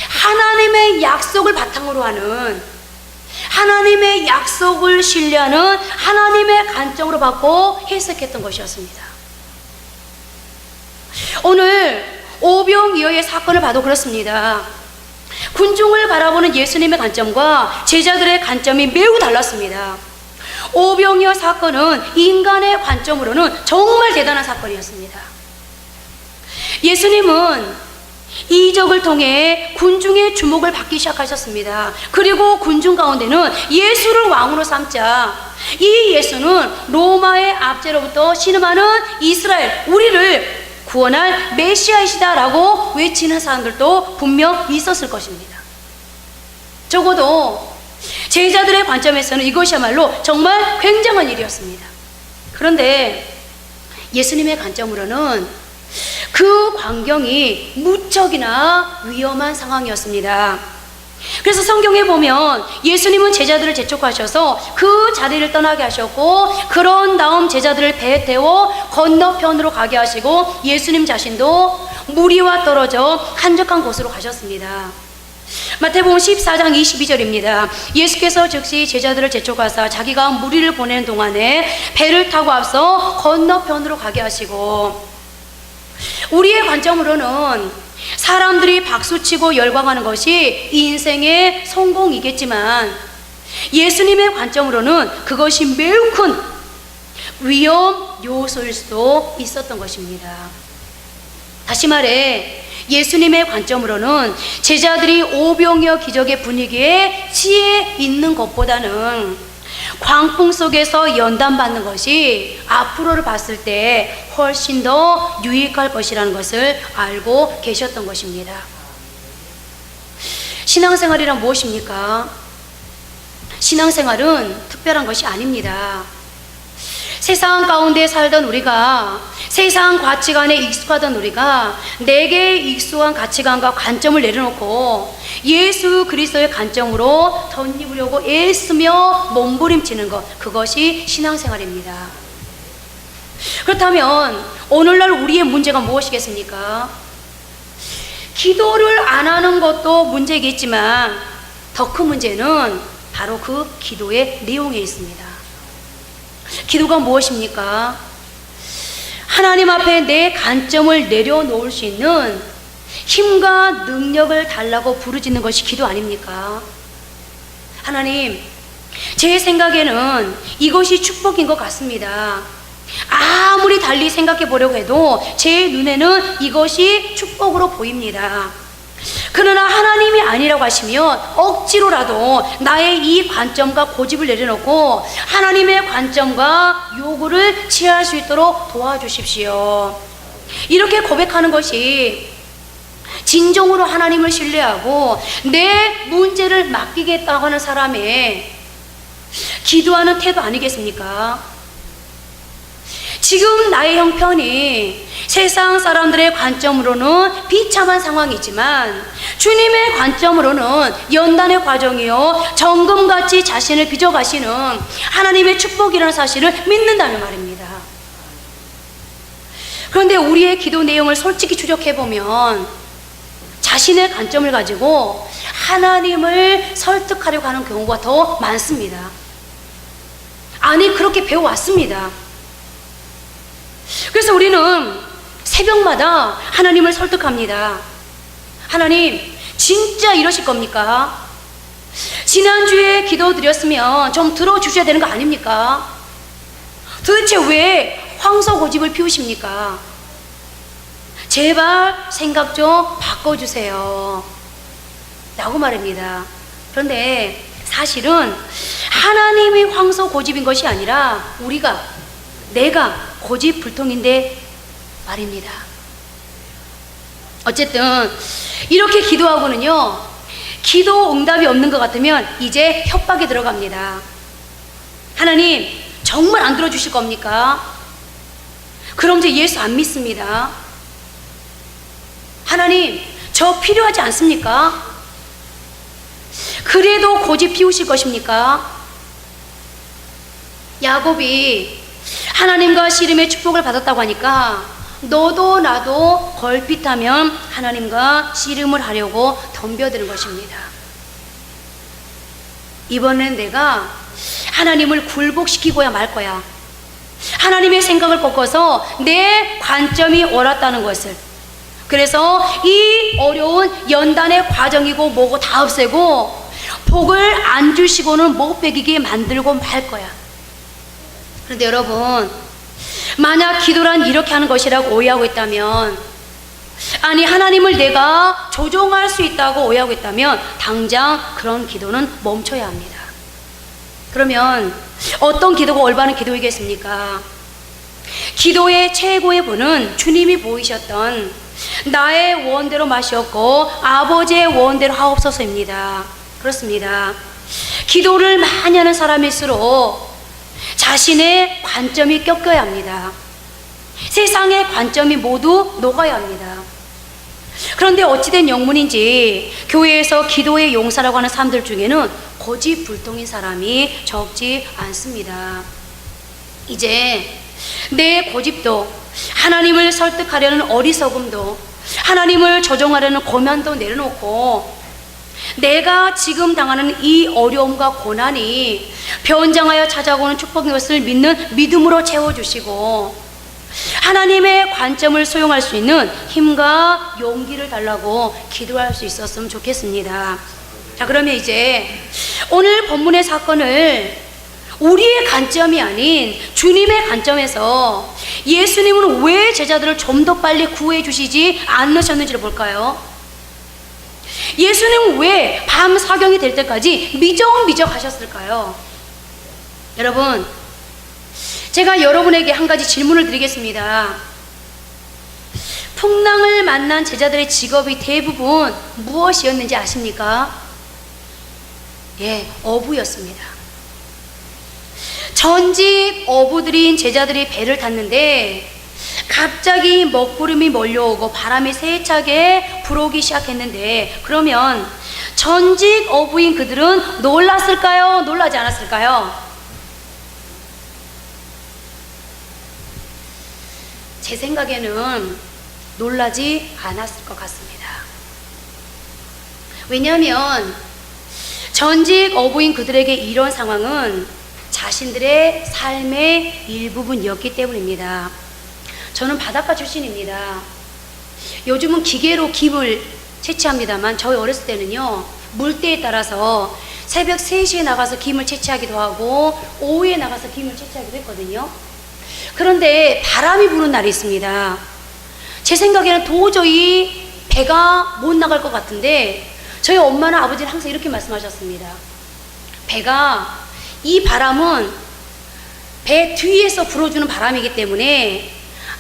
하나님의 약속을 바탕으로 하는, 하나님의 약속을 신뢰하는 하나님의 관점으로 받고 해석했던 것이었습니다. 오늘 오병이어의 사건을 봐도 그렇습니다. 군중을 바라보는 예수님의 관점과 제자들의 관점이 매우 달랐습니다. 오병이어 사건은 인간의 관점으로는 정말 대단한 사건이었습니다. 예수님은 이적을 통해 군중의 주목을 받기 시작하셨습니다. 그리고 군중 가운데는 예수를 왕으로 삼자, 이 예수는 로마의 압제로부터 신음하는 이스라엘, 우리를 구원할 메시아이시다 라고 외치는 사람들도 분명 있었을 것입니다. 적어도 제자들의 관점에서는 이것이야말로 정말 굉장한 일이었습니다. 그런데 예수님의 관점으로는 그 광경이 무척이나 위험한 상황이었습니다. 그래서 성경에 보면 예수님은 제자들을 재촉하셔서 그 자리를 떠나게 하셨고, 그런 다음 제자들을 배에 태워 건너편으로 가게 하시고 예수님 자신도 무리와 떨어져 한적한 곳으로 가셨습니다. 마태복음 14장 22절입니다. 예수께서 즉시 제자들을 재촉하사 자기가 무리를 보내는 동안에 배를 타고 앞서 건너편으로 가게 하시고, 우리의 관점으로는 사람들이 박수치고 열광하는 것이 인생의 성공이겠지만 예수님의 관점으로는 그것이 매우 큰 위험 요소일 수도 있었던 것입니다. 다시 말해 예수님의 관점으로는 제자들이 오병이어 기적의 분위기에 취해 있는 것보다는 광풍 속에서 연단받는 것이 앞으로를 봤을 때 훨씬 더 유익할 것이라는 것을 알고 계셨던 것입니다. 신앙생활이란 무엇입니까? 신앙생활은 특별한 것이 아닙니다. 세상 가운데 살던 우리가, 세상 가치관에 익숙하던 우리가 내게 익숙한 가치관과 관점을 내려놓고 예수 그리스도의 관점으로 덧입으려고 애쓰며 몸부림치는 것, 그것이 신앙생활입니다. 그렇다면 오늘날 우리의 문제가 무엇이겠습니까? 기도를 안 하는 것도 문제겠지만 더 큰 문제는 바로 그 기도의 내용에 있습니다. 기도가 무엇입니까? 하나님 앞에 내 관점을 내려놓을 수 있는 힘과 능력을 달라고 부르짖는 것이 기도 아닙니까? 하나님, 제 생각에는 이것이 축복인 것 같습니다. 아무리 달리 생각해 보려고 해도 제 눈에는 이것이 축복으로 보입니다. 그러나 하나님이 아니라고 하시면 억지로라도 나의 이 관점과 고집을 내려놓고 하나님의 관점과 요구를 취할 수 있도록 도와주십시오. 이렇게 고백하는 것이 진정으로 하나님을 신뢰하고 내 문제를 맡기겠다고 하는 사람의 기도하는 태도 아니겠습니까? 지금 나의 형편이 세상 사람들의 관점으로는 비참한 상황이지만 주님의 관점으로는 연단의 과정이요 정금같이 자신을 빚어가시는 하나님의 축복이라는 사실을 믿는다는 말입니다. 그런데 우리의 기도 내용을 솔직히 추적해보면 자신의 관점을 가지고 하나님을 설득하려고 하는 경우가 더 많습니다. 아니, 그렇게 배워왔습니다. 그래서 우리는 새벽마다 하나님을 설득합니다. 하나님, 진짜 이러실 겁니까? 지난주에 기도 드렸으면 좀 들어주셔야 되는 거 아닙니까? 도대체 왜 황소 고집을 피우십니까? 제발 생각 좀 바꿔주세요 라고 말합니다. 그런데 사실은 하나님이 황소 고집인 것이 아니라 내가 고집불통인데 말입니다. 어쨌든 이렇게 기도하고는요, 기도 응답이 없는 것 같으면 이제 협박에 들어갑니다. 하나님, 정말 안 들어주실 겁니까? 그럼 이제 예수 안 믿습니다. 하나님, 저 필요하지 않습니까? 그래도 고집 피우실 것입니까? 야곱이 하나님과 씨름의 축복을 받았다고 하니까 너도 나도 걸핏하면 하나님과 씨름을 하려고 덤벼드는 것입니다. 이번엔 내가 하나님을 굴복시키고야 말 거야. 하나님의 생각을 꺾어서 내 관점이 옳았다는 것을, 그래서 이 어려운 연단의 과정이고 뭐고 다 없애고 복을 안 주시고는 못 베기게 만들고 말 거야. 그런데 여러분, 만약 기도란 이렇게 하는 것이라고 오해하고 있다면, 아니 하나님을 내가 조종할 수 있다고 오해하고 있다면 당장 그런 기도는 멈춰야 합니다. 그러면 어떤 기도가 올바른 기도이겠습니까? 기도의 최고의 분은 주님이 보이셨던 나의 원대로 마시었고 아버지의 원대로 하옵소서입니다. 그렇습니다. 기도를 많이 하는 사람일수록 자신의 관점이 꺾여야 합니다. 세상의 관점이 모두 녹아야 합니다. 그런데 어찌된 영문인지 교회에서 기도의 용사라고 하는 사람들 중에는 고집불통인 사람이 적지 않습니다. 이제 내 고집도, 하나님을 설득하려는 어리석음도, 하나님을 조종하려는 고면도 내려놓고 내가 지금 당하는 이 어려움과 고난이 변장하여 찾아오는 축복인 것을 믿는 믿음으로 채워주시고 하나님의 관점을 소용할 수 있는 힘과 용기를 달라고 기도할 수 있었으면 좋겠습니다. 자, 그러면 이제 오늘 본문의 사건을 우리의 관점이 아닌 주님의 관점에서 예수님은 왜 제자들을 좀 더 빨리 구해 주시지 않으셨는지를 볼까요? 예수님은 왜 밤 사경이 될 때까지 미적미적 하셨을까요? 여러분, 제가 여러분에게 한 가지 질문을 드리겠습니다. 풍랑을 만난 제자들의 직업이 대부분 무엇이었는지 아십니까? 예, 어부였습니다. 전직 어부들인 제자들이 배를 탔는데 갑자기 먹구름이 몰려오고 바람이 세차게 불어오기 시작했는데, 그러면 전직 어부인 그들은 놀랐을까요? 놀라지 않았을까요? 제 생각에는 놀라지 않았을 것 같습니다. 왜냐하면 전직 어부인 그들에게 이런 상황은 자신들의 삶의 일부분이었기 때문입니다. 저는 바닷가 출신입니다. 요즘은 기계로 김을 채취합니다만 저희 어렸을 때는요, 물때에 따라서 새벽 3시에 나가서 김을 채취하기도 하고 오후에 나가서 김을 채취하기도 했거든요. 그런데 바람이 부는 날이 있습니다. 제 생각에는 도저히 배가 못 나갈 것 같은데 저희 엄마나 아버지는 항상 이렇게 말씀하셨습니다. 이 바람은 배 뒤에서 불어주는 바람이기 때문에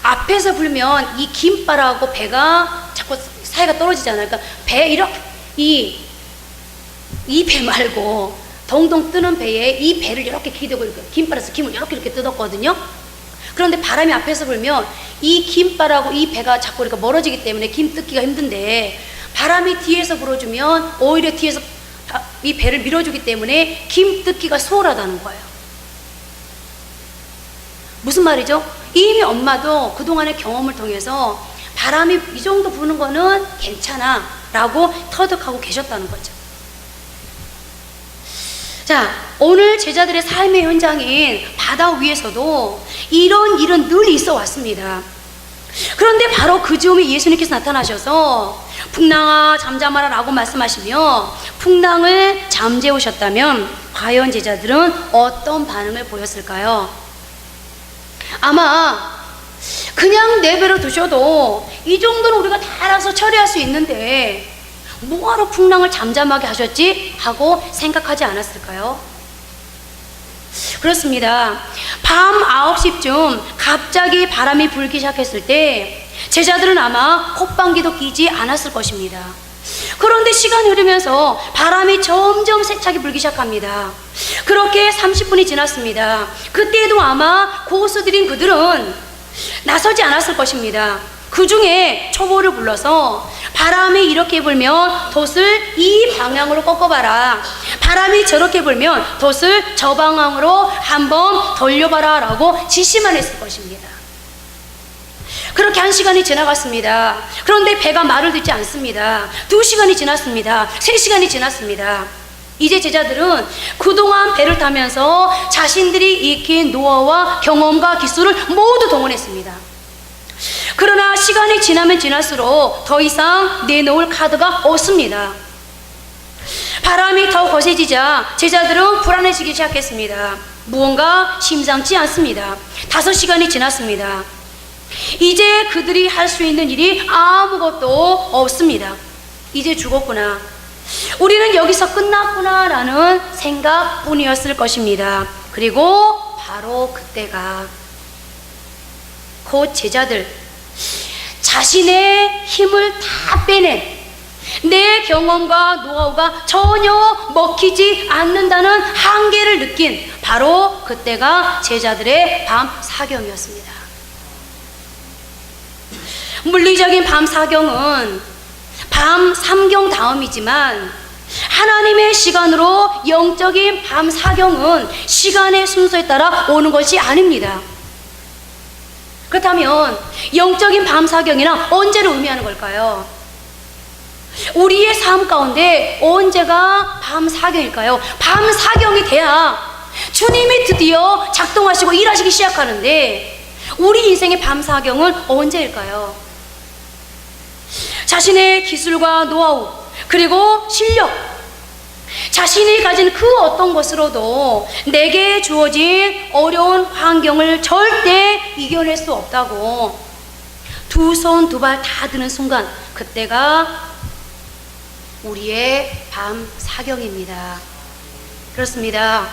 앞에서 불면 이 김바라고 배가 자꾸 사이가 떨어지잖아요. 그러니까 배 이렇게 이 배 말고 동동 뜨는 배에 이 배를 이렇게 기대고 이렇게 김바라서 김을 이렇게 뜯었거든요. 그런데 바람이 앞에서 불면 이 김바라고 이 배가 자꾸 이렇게 멀어지기 때문에 김 뜯기가 힘든데 바람이 뒤에서 불어주면 오히려 뒤에서 이 배를 밀어주기 때문에 김 뜯기가 수월하다는 거예요. 무슨 말이죠? 이미 엄마도 그동안의 경험을 통해서 바람이 이 정도 부는 거는 괜찮아 라고 터득하고 계셨다는 거죠. 자, 오늘 제자들의 삶의 현장인 바다 위에서도 이런 일은 늘 있어 왔습니다. 그런데 바로 그 즈음에 예수님께서 나타나셔서 풍랑아 잠잠하라 라고 말씀하시며 풍랑을 잠재우셨다면 과연 제자들은 어떤 반응을 보였을까요? 아마 그냥 내버려 두셔도 이 정도는 우리가 다 알아서 처리할 수 있는데 뭐하러 풍랑을 잠잠하게 하셨지? 하고 생각하지 않았을까요? 그렇습니다. 밤 9시쯤 갑자기 바람이 불기 시작했을 때 제자들은 아마 콧방귀도 끼지 않았을 것입니다. 그런데 시간이 흐르면서 바람이 점점 세차게 불기 시작합니다. 그렇게 30분이 지났습니다. 그때에도 아마 고수들인 그들은 나서지 않았을 것입니다. 그 중에 초보를 불러서 바람이 이렇게 불면 돛을 이 방향으로 꺾어봐라, 바람이 저렇게 불면 돛을 저 방향으로 한번 돌려봐라 라고 지시만 했을 것입니다. 그렇게 1시간이 지나갔습니다. 그런데 배가 말을 듣지 않습니다. 2시간이 지났습니다. 3시간이 지났습니다. 이제 제자들은 그동안 배를 타면서 자신들이 익힌 노하우와 경험과 기술을 모두 동원했습니다. 그러나 시간이 지나면 지날수록 더 이상 내놓을 카드가 없습니다. 바람이 더 거세지자 제자들은 불안해지기 시작했습니다. 무언가 심상치 않습니다. 5시간이 지났습니다. 이제 그들이 할 수 있는 일이 아무것도 없습니다. 이제 죽었구나, 우리는 여기서 끝났구나 라는 생각뿐이었을 것입니다. 그리고 바로 그때가 곧 제자들 자신의 힘을 다 빼낸, 내 경험과 노하우가 전혀 먹히지 않는다는 한계를 느낀 바로 그때가 제자들의 밤 사경이었습니다. 물리적인 밤 사경은 밤 삼경 다음이지만 하나님의 시간으로 영적인 밤 사경은 시간의 순서에 따라 오는 것이 아닙니다. 그렇다면 영적인 밤 사경이란 언제를 의미하는 걸까요? 우리의 삶 가운데 언제가 밤 사경일까요? 밤 사경이 돼야 주님이 드디어 작동하시고 일하시기 시작하는데 우리 인생의 밤 사경은 언제일까요? 자신의 기술과 노하우 그리고 실력, 자신이 가진 그 어떤 것으로도 내게 주어진 어려운 환경을 절대 이겨낼 수 없다고 두 손 두 발 다 드는 순간, 그때가 우리의 밤 사경입니다. 그렇습니다.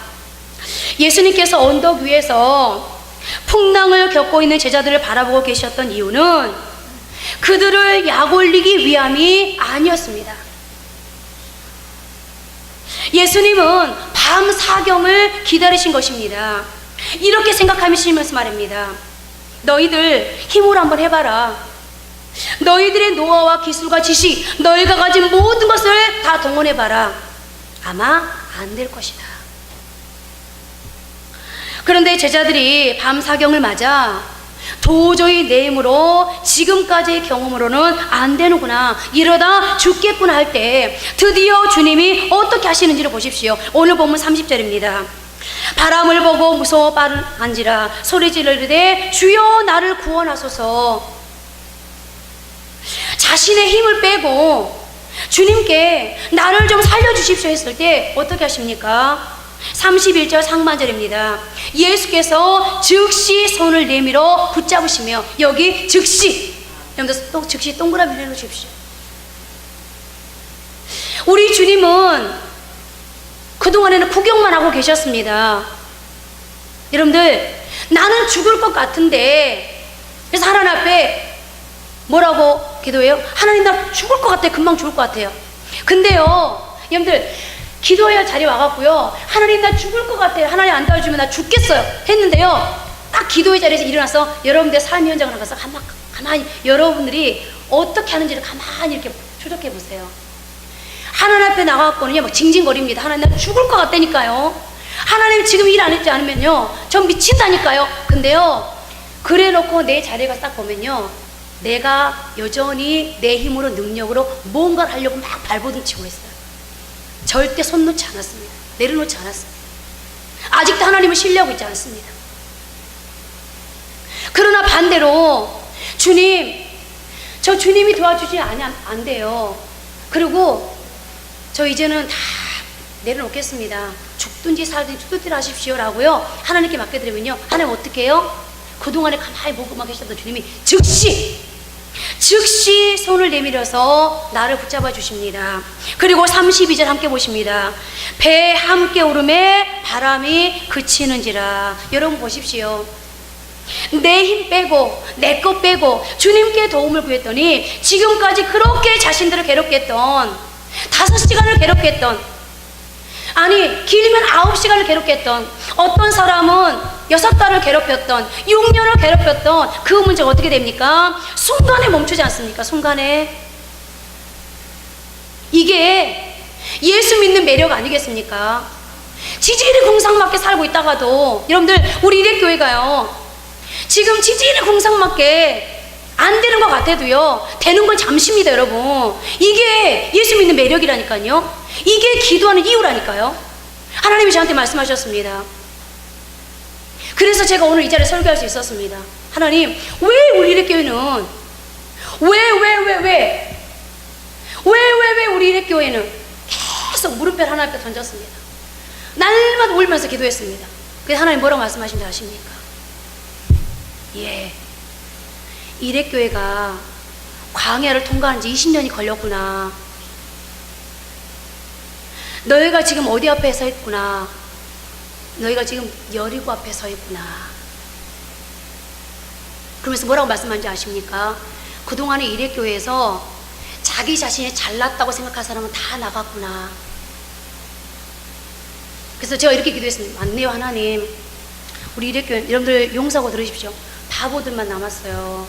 예수님께서 언덕 위에서 풍랑을 겪고 있는 제자들을 바라보고 계셨던 이유는 그들을 약올리기 위함이 아니었습니다. 예수님은 밤 사경을 기다리신 것입니다. 이렇게 생각하시면서 말입니다. 너희들 힘으로 한번 해봐라. 너희들의 노하우와 기술과 지식, 너희가 가진 모든 것을 다 동원해봐라. 아마 안 될 것이다. 그런데 제자들이 밤 사경을 맞아 도저히 내 힘으로 지금까지의 경험으로는 안 되는구나, 이러다 죽겠구나 할 때 드디어 주님이 어떻게 하시는지를 보십시오. 오늘 본문 30절입니다. 바람을 보고 무서워 빠른한지라 소리 지르되 주여 나를 구원하소서. 자신의 힘을 빼고 주님께 나를 좀 살려주십시오 했을 때 어떻게 하십니까? 31절 상반절입니다. 예수께서 즉시 손을 내밀어 붙잡으시며, 여기 즉시, 여러분들 또 즉시 동그라미 내놓으십시오. 우리 주님은 그동안에는 구경만 하고 계셨습니다. 여러분들, 나는 죽을 것 같은데, 그래서 하나님 앞에 뭐라고 기도해요? 하나님 나 죽을 것 같아요. 금방 죽을 것 같아요. 근데요, 여러분들, 기도해야 자리 와갖고요, 하나님 나 죽을 것 같아요. 하나님 안 도와주면 나 죽겠어요 했는데요, 딱 기도의 자리에서 일어나서 여러분들 삶의 현장을 가서 가만히 여러분들이 어떻게 하는지를 가만히 이렇게 추적해 보세요. 하나님 앞에 나가갖고는요 막 징징거립니다. 하나님 나 죽을 것 같다니까요. 하나님 지금 일 안 했지 않으면요 전 미친다니까요. 근데요, 그래 놓고 내 자리에 가서 딱 보면요, 내가 여전히 내 힘으로 능력으로 뭔가를 하려고 막 발버둥 치고 있어요. 절대 손 놓지 않았습니다. 내려놓지 않았습니다. 아직도 하나님을 신뢰하고 있지 않습니다. 그러나 반대로 주님, 저 주님이 도와주시면 안 돼요. 그리고 저 이제는 다 내려놓겠습니다. 죽든지 살든지 뚜띠를 하십시오 라고요 하나님께 맡겨드리면요, 하나님 어떻게 해요? 그동안에 가만히 보고만 계셨던 주님이 즉시 손을 내밀어서 나를 붙잡아 주십니다. 그리고 32절 함께 보십니다. 배 함께 오름에 바람이 그치는지라. 여러분 보십시오. 내 힘 빼고 내 것 빼고 주님께 도움을 구했더니 지금까지 그렇게 자신들을 괴롭게 했던, 5시간을 괴롭게 했던, 아니 길면 9시간을 괴롭게 했던, 어떤 사람은 6달을 괴롭혔던, 6년을 괴롭혔던 그 문제가 어떻게 됩니까? 순간에 멈추지 않습니까? 순간에. 이게 예수 믿는 매력 아니겠습니까? 지지리 공상맞게 살고 있다가도, 여러분들 우리 이래교회가요 지금 지지리 공상맞게 안 되는 것 같아도요 되는 건 잠시입니다. 여러분, 이게 예수 믿는 매력이라니까요. 이게 기도하는 이유라니까요. 하나님이 저한테 말씀하셨습니다. 그래서 제가 오늘 이 자리에 설교할 수 있었습니다. 하나님, 왜 우리 이래교회는 왜 우리 이래교회는 계속 무릎을 하나님 앞에 던졌습니다. 날마다 울면서 기도했습니다. 그래서 하나님 뭐라고 말씀하신지 아십니까? 예, 이래교회가 광야를 통과한 지 20년이 걸렸구나. 너희가 지금 어디 앞에 서 있구나. 너희가 지금 여리고 앞에 서 있구나. 그러면서 뭐라고 말씀하는지 아십니까? 그동안에 이래교회에서 자기 자신이 잘났다고 생각한 사람은 다 나갔구나. 그래서 제가 이렇게 기도했습니다. 맞네요, 하나님. 우리 이래교회, 여러분들 용서하고 들으십시오. 바보들만 남았어요.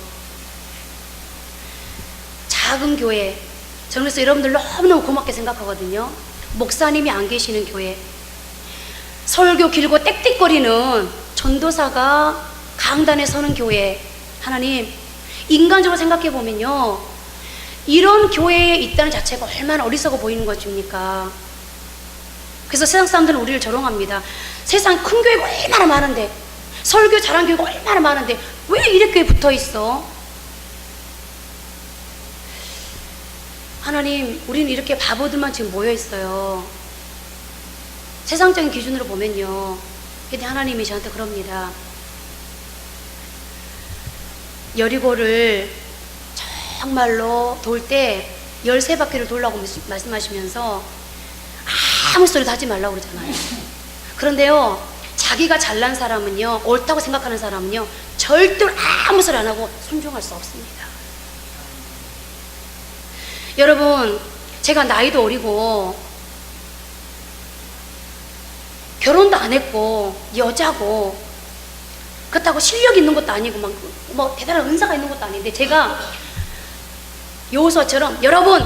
작은 교회. 저는 그래서 여러분들 너무너무 고맙게 생각하거든요. 목사님이 안 계시는 교회, 설교 길고 땡땡거리는 전도사가 강단에 서는 교회. 하나님, 인간적으로 생각해 보면요, 이런 교회에 있다는 자체가 얼마나 어리석어 보이는 것입니까? 그래서 세상 사람들은 우리를 조롱합니다. 세상 큰 교회가 얼마나 많은데, 설교 잘한 교회가 얼마나 많은데 왜 이렇게 붙어 있어? 하나님, 우리는 이렇게 바보들만 지금 모여 있어요. 세상적인 기준으로 보면요. 근데 하나님이 저한테 그럽니다. 여리고를 정말로 돌 때 13바퀴를 돌라고 말씀하시면서 아무 소리도 하지 말라고 그러잖아요. 그런데요, 자기가 잘난 사람은요, 옳다고 생각하는 사람은요, 절대로 아무 소리 안 하고 순종할 수 없습니다. 여러분, 제가 나이도 어리고 결혼도 안 했고 여자고 그렇다고 실력 있는 것도 아니고 막 뭐 대단한 은사가 있는 것도 아닌데, 제가 여호수아처럼 여러분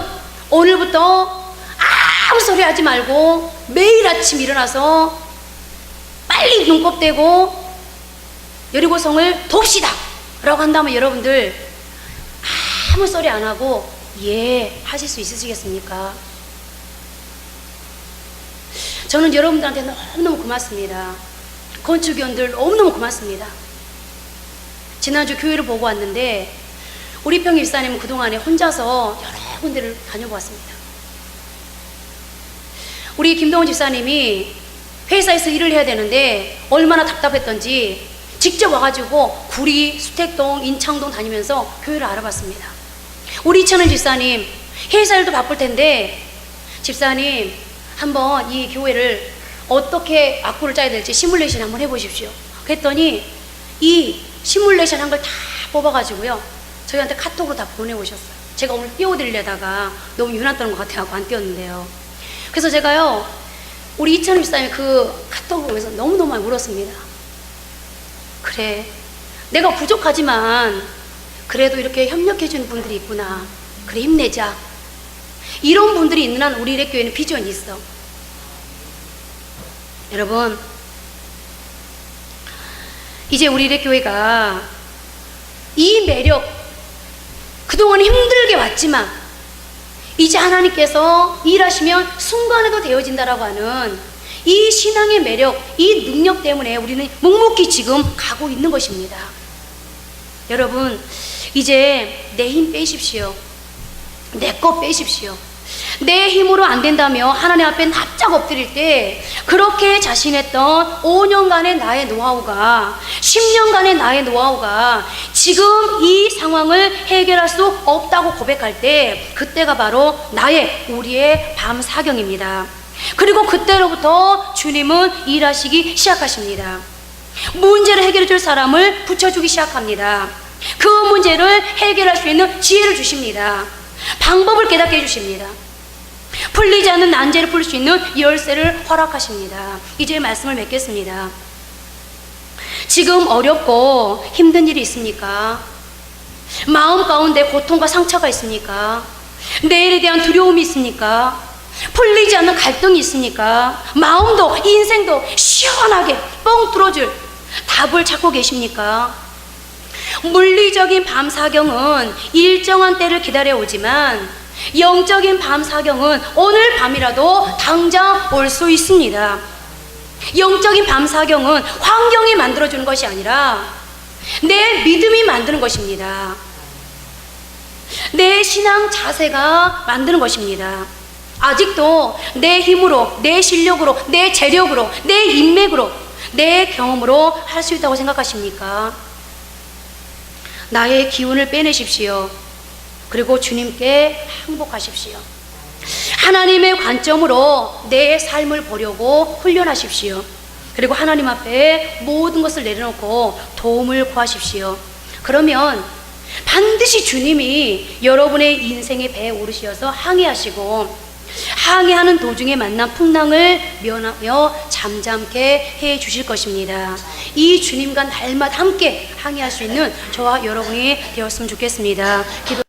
오늘부터 아무 소리 하지 말고 매일 아침 일어나서 빨리 눈곱 떼고 여리고성을 돕시다 라고 한다면 여러분들 아무 소리 안 하고 예 하실 수 있으시겠습니까? 저는 여러분들한테 너무너무 고맙습니다. 건축위원들 너무너무 고맙습니다. 지난주 교회를 보고 왔는데 우리 평 집사님은 그동안에 혼자서 여러 군데를 다녀보았습니다. 우리 김동훈 집사님이 회사에서 일을 해야 되는데 얼마나 답답했던지 직접 와가지고 구리, 수택동, 인창동 다니면서 교회를 알아봤습니다. 우리 이천은 집사님 회사 일도 바쁠 텐데 집사님 한번 이 교회를 어떻게 악보를 짜야 될지 시뮬레이션 한번 해보십시오. 그랬더니 이 시뮬레이션 한 걸 다 뽑아가지고요 저희한테 카톡으로 다 보내오셨어요. 제가 오늘 띄워드리려다가 너무 유난 떠는 것 같아서 안 띄웠는데요. 그래서 제가요 우리 이천은 집사님 그 카톡을 보면서 너무너무 많이 울었습니다. 그래 내가 부족하지만 그래도 이렇게 협력해주는 분들이 있구나. 그래 힘내자. 이런 분들이 있는 한 우리 일렉교회는 비전이 있어. 여러분 이제 우리 일렉교회가 이 매력 그동안 힘들게 왔지만 이제 하나님께서 일하시면 순간에도 되어진다라고 하는 이 신앙의 매력, 이 능력 때문에 우리는 묵묵히 지금 가고 있는 것입니다. 여러분 이제 내 힘 빼십시오. 내 것 빼십시오. 내 힘으로 안 된다며 하나님 앞에 납작 엎드릴 때 그렇게 자신했던 5년간의 나의 노하우가 10년간의 나의 노하우가 지금 이 상황을 해결할 수 없다고 고백할 때 그때가 바로 우리의 밤 사경입니다. 그리고 그때로부터 주님은 일하시기 시작하십니다. 문제를 해결해 줄 사람을 붙여주기 시작합니다. 그 문제를 해결할 수 있는 지혜를 주십니다. 방법을 깨닫게 해주십니다. 풀리지 않는 난제를 풀 수 있는 열쇠를 허락하십니다. 이제 말씀을 맺겠습니다. 지금 어렵고 힘든 일이 있습니까? 마음 가운데 고통과 상처가 있습니까? 내일에 대한 두려움이 있습니까? 풀리지 않는 갈등이 있습니까? 마음도 인생도 시원하게 뻥 뚫어줄 답을 찾고 계십니까? 물리적인 밤 사경은 일정한 때를 기다려 오지만 영적인 밤 사경은 오늘 밤이라도 당장 올 수 있습니다. 영적인 밤 사경은 환경이 만들어주는 것이 아니라 내 믿음이 만드는 것입니다. 내 신앙 자세가 만드는 것입니다. 아직도 내 힘으로, 내 실력으로, 내 재력으로, 내 인맥으로, 내 경험으로 할 수 있다고 생각하십니까? 나의 기운을 빼내십시오. 그리고 주님께 항복하십시오. 하나님의 관점으로 내 삶을 보려고 훈련하십시오. 그리고 하나님 앞에 모든 것을 내려놓고 도움을 구하십시오. 그러면 반드시 주님이 여러분의 인생의 배에 오르시어서 항해하시고 항해하는 도중에 만난 풍랑을 면하며 잠잠케 해 주실 것입니다. 이 주님과 날마다 함께 항해할 수 있는 저와 여러분이 되었으면 좋겠습니다. 기도